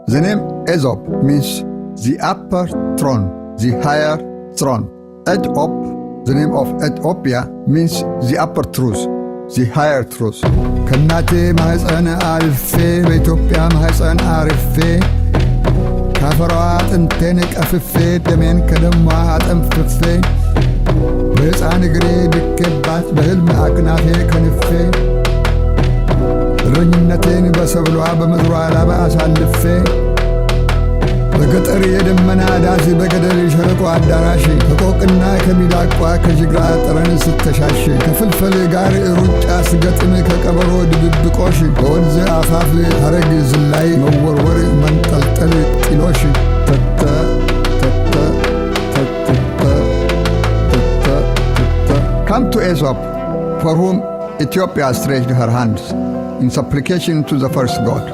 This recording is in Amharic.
The name Aesop means the upper throne, the higher throne. Edop, the name of Ethiopia, means the upper truth, the higher truth. ከናቴ ማህፀን አልፌ በኢትዮጵያ ማህፀን አርፌ ካፈሯ አጥንቴን ቀፍፌ ደሜን ከደሟ አጠንፍፌ በሕፃን እግሬ ድኬባት በሕልም አቅናፌ ከንፌ እረኝነቴን በሰብሏ በምድሯ ላባ አሳልፌ በገጠር የደመና ዳስ በገደል ሸለቆ አዳራሽ ከቆቅና ከሚዳቋ ከጅግራ ጠረን ስተሻሽ ከፍልፈል ጋር ሩጫ ስገጥም ከቀበሮ ድብብቆሽ በወንዝ አፋፍ ሐረግ ዝላይ መወርወር መንጠልጠል ጢሎሽ ተተ ተተ ተተ ተተ ተተ Come to Aesop, for whom Ethiopia stretched her hands in supplication to the first God.